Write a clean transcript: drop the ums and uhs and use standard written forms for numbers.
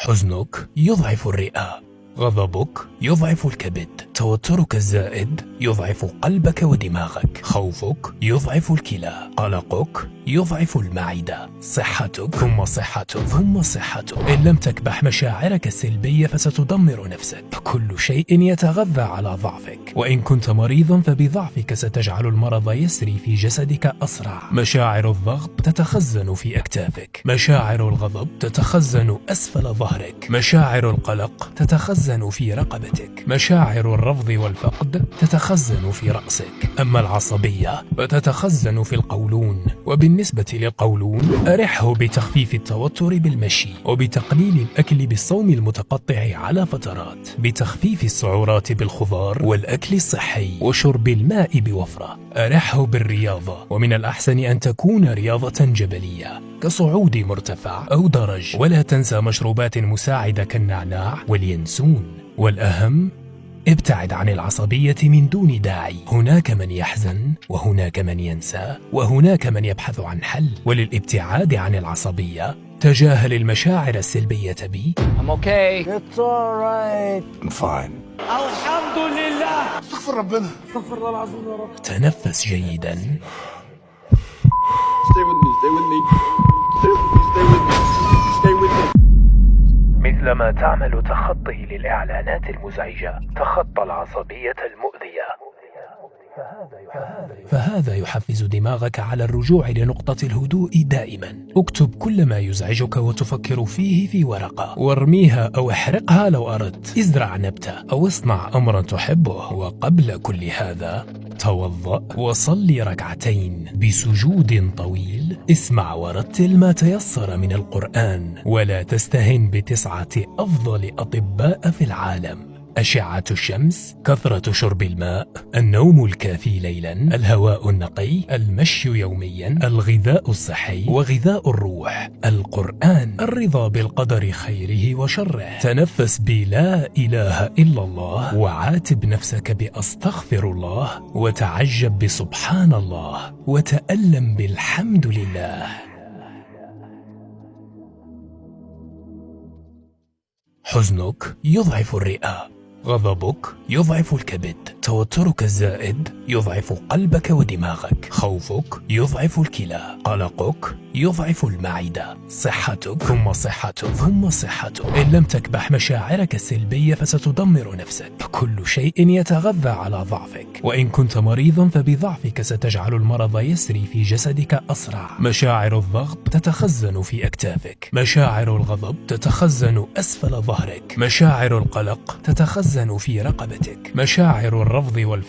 حزنك يضعف الرئة، غضبك يضعف الكبد، توترك الزائد يضعف قلبك ودماغك، خوفك يضعف الكلى، قلقك يضعف المعدة، صحتك ثم صحتك ثم صحتك. إن لم تكبح مشاعرك السلبية فستدمر نفسك. كل شيء يتغذى على ضعفك، وإن كنت مريضا فبضعفك ستجعل المرض يسري في جسدك أسرع. مشاعر الضغط تتخزن في أكتافك، مشاعر الغضب تتخزن أسفل ظهرك، مشاعر القلق تتخزن في رقبتك، مشاعر الرفض والفقد تتخزن في رأسك. أما العصبية فتتخزن في القولون. وبالنسبة للقولون أرحه بتخفيف التوتر بالمشي، وبتقليل الأكل بالصوم المتقطع على فترات، بتخفيف السعرات بالخضار والأكل الصحي، وشرب الماء بوفرة. أرحه بالرياضة، ومن الأحسن أن تكون رياضة جبلية كصعود مرتفع أو درج. ولا تنسى مشروبات مساعدة كالنعناع واليانسون. والأهم، ابتعد عن العصبية من دون داعي. هناك من يحزن، وهناك من ينسى، وهناك من يبحث عن حل. وللابتعاد عن العصبية تجاهل المشاعر السلبية I'm okay. It's alright. I'm fine. الحمد لله. استغفر ربنا. استغفر الله العظيم يا رب. تنفس جيدا. Stay with me. Stay with me. Stay with me. Stay with me. Stay with me. مثلما تعمل تخطي للإعلانات المزعجة، تخطى العصبية المؤذية. فهذا يحفز دماغك على الرجوع لنقطة الهدوء دائما. اكتب كل ما يزعجك وتفكر فيه في ورقة، وارميها أو احرقها لو أردت. ازرع نبتة أو اصنع أمرا تحبه. وقبل كل هذا توضأ وصلي ركعتين بسجود طويل. اسمع ورتل ما تيسر من القرآن، ولا تستهن بتسعة أفضل أطباء في العالم: أشعة الشمس، كثرة شرب الماء، النوم الكافي ليلا، الهواء النقي، المشي يوميا، الغذاء الصحي وغذاء الروح، القرآن، الرضا بالقدر خيره وشره. تنفس بلا إله إلا الله، وعاتب نفسك بأستغفر الله، وتعجب بسبحان الله، وتألم بالحمد لله. حزنك يضعف الرئة، غضبك يضعف الكبد، توترك الزائد يضعف قلبك ودماغك، خوفك يضعف الكلى، قلقك يضعف المعدة، صحتك ثم صحتك ثم صحتك. إن لم تكبح مشاعرك السلبية فستدمر نفسك. كل شيء يتغذى على ضعفك، وإن كنت مريضا فبضعفك ستجعل المرض يسري في جسدك أسرع. مشاعر الضغط تتخزن في أكتافك، مشاعر الغضب تتخزن أسفل ظهرك، مشاعر القلق تتخزن في رقبتك، مشاعر الرفض والفقد